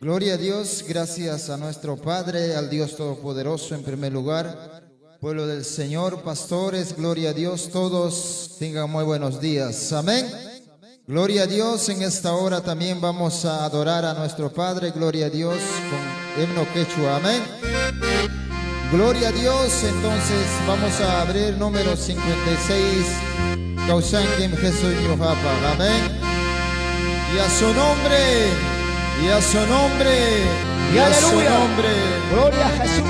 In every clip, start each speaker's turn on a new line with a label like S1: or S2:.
S1: Gloria a Dios, gracias a nuestro Padre, al Dios Todopoderoso en primer lugar. Pueblo del Señor, pastores, gloria a Dios, todos tengan muy buenos días. Amén. Gloria a Dios, en esta hora también vamos a adorar a nuestro Padre, gloria a Dios, con himno quechua. Amén. Gloria a Dios, entonces vamos a abrir número 56. Causanquim Jesús Yohapa. Amén. Y a su nombre, y a su nombre, y a su nombre.
S2: Gloria a Jesús.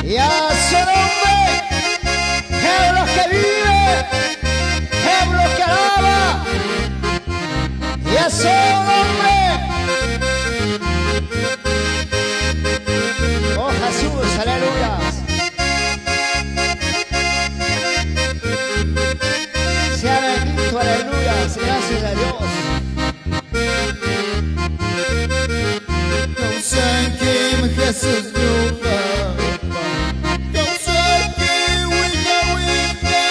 S2: Y a su nombre, pueblo que vive, pueblo que alaba. Y a su nombre. Oh Jesús, aleluya. Sea bendito, aleluya, gracias a Dios.
S1: Causanquim Jesús Yohapa. Causanquim Wina Wina.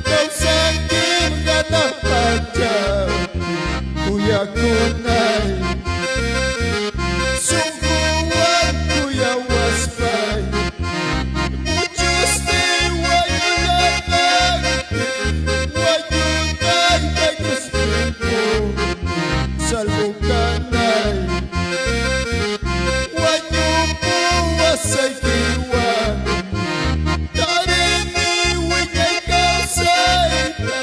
S1: Causanquim Ganapacha. Kuyakunay. Sungkuan Kuyawaspai. Muchos te wayunatay. Wayunay kayos tiempo. Salbukanay. Wanyupu wasaykiwan. Taremi wiñay kausayta.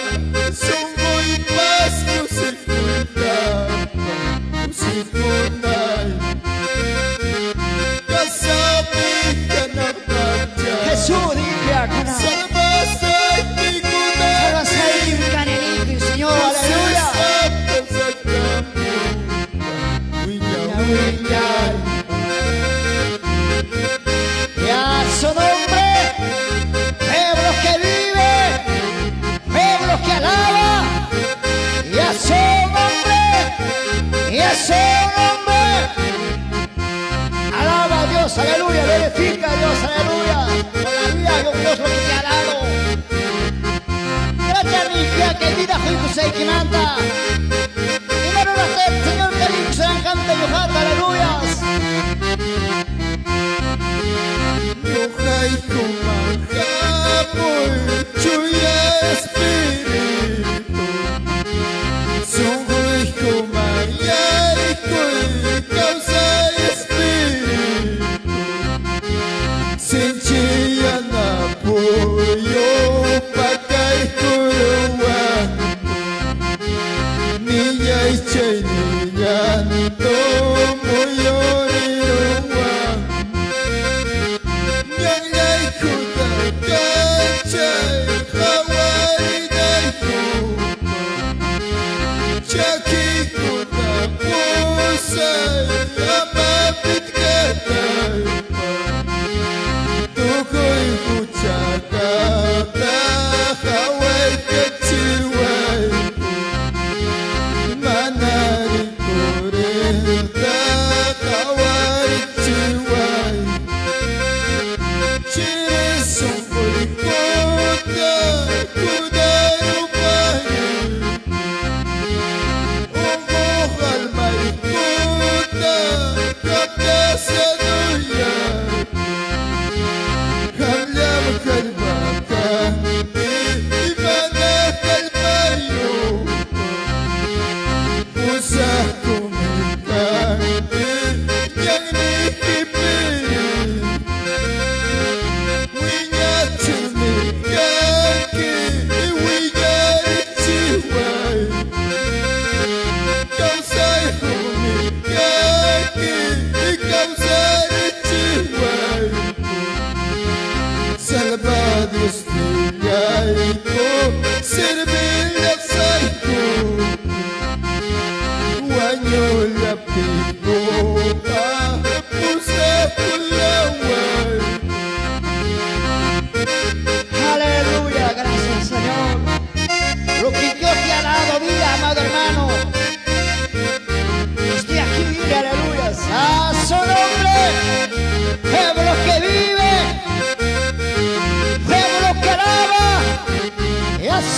S1: Sungkoy pas kusikunta. Kusikunay. Kasabi kanapacha.
S2: Jesús, limpia, cana.
S1: Salvasay tikunay.
S2: Salvasay, canelico, Señor, aleluya. Y a su nombre, pueblo que vive, pueblo que alaba. Y a su nombre, y a su nombre. Alaba a Dios, aleluya, glorifica a Dios, aleluya. Con la vida, yo Dios lo que te ha dado. Gracias, mi hija, que vida, hijo, se que manda. Y no lo hace, Señor, que dicho se encanta y ojata, aleluyas.
S1: Yohay kumahapoy chuya espiritu. Sungguh kumayay kuy causa espiritu. Sinchiyan apoyo pakai kuruan. Niyay chay niyan tomoyo niruan. Yang ay kuda kacay.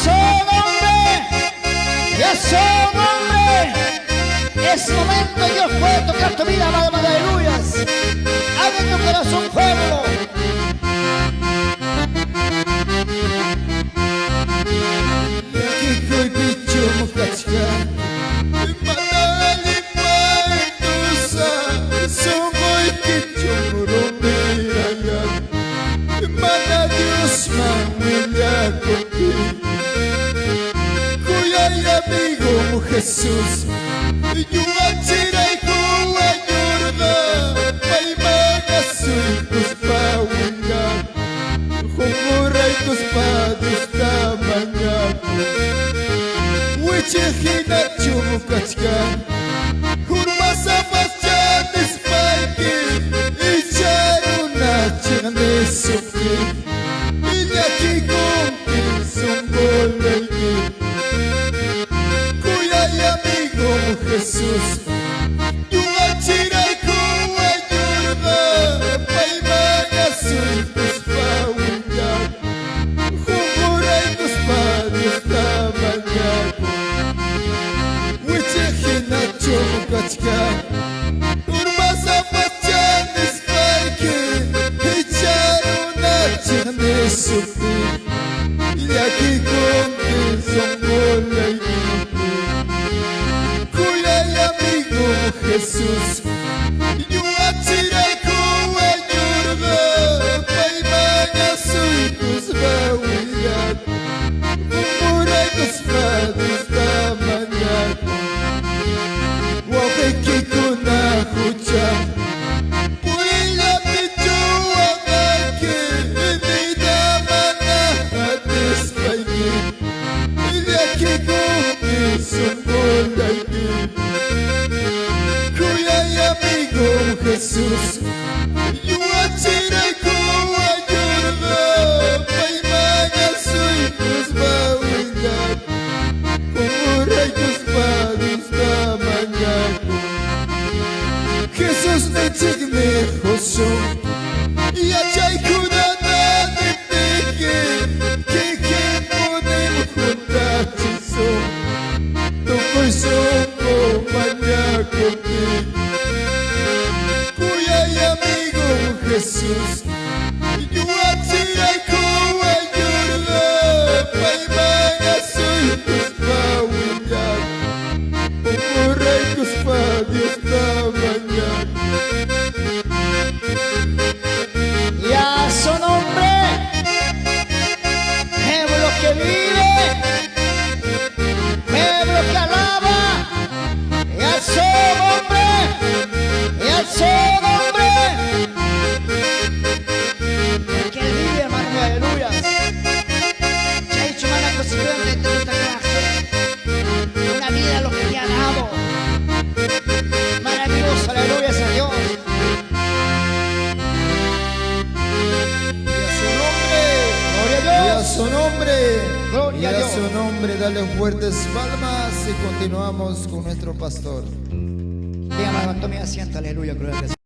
S2: su nombre, y a su nombre. Es momento, Dios puede tocar tu vida, amado, amado, aleluyas. Abre tu corazón, pueblo.
S1: Jesús, yo achiré con la yorda, paimana soy tus pauinga, homorai tus padres da mañana, wichihina chumukachkan, hurmasa pascha despaiki, icharuna chingane sukti, iñaki konti songolegi. Jesús, yo achiré con la yorda, paimana soy tus pauinga, homorai tus padres da mañana, wichihina chumukachkan, urmasa pascha despaiki, icharuna chingane sukti, iñaki konti songolegi. Jesús, yo achiré con la yorda, paimana soy tus pauinga, homorai tus padres da mañana, wapeki kuna hucha, puila pichua dake, vida mana despaigi, ilyaki konti songolegi. Jesús, yo achiré con la yorda, paimana soy tus pauinga, homorai tus padres da mañana. Jesús ne chigne hoso, y achay kudana de teke, que podemos juntar chiso, toko songo mañana contigo. Jesús, yo achiré con la yorda, paimana soy tus pauinga, homorai tus padres da mañana.
S2: Y a su nombre, pueblo que vive, pueblo que alaba, y a su nombre, y a su nombre. Porque Él vive, hermano, aleluya. Chaicho, mana, constituyente de esta clase. Una vida lo que te ha dado. Maravilloso, aleluya, a Dios.
S1: Y a su nombre,
S2: Gloria a Dios.
S1: Y a su nombre, dale fuertes palmas y continuamos con nuestro pastor.
S2: Dígame, tome asiento, aleluya, gloria a Dios.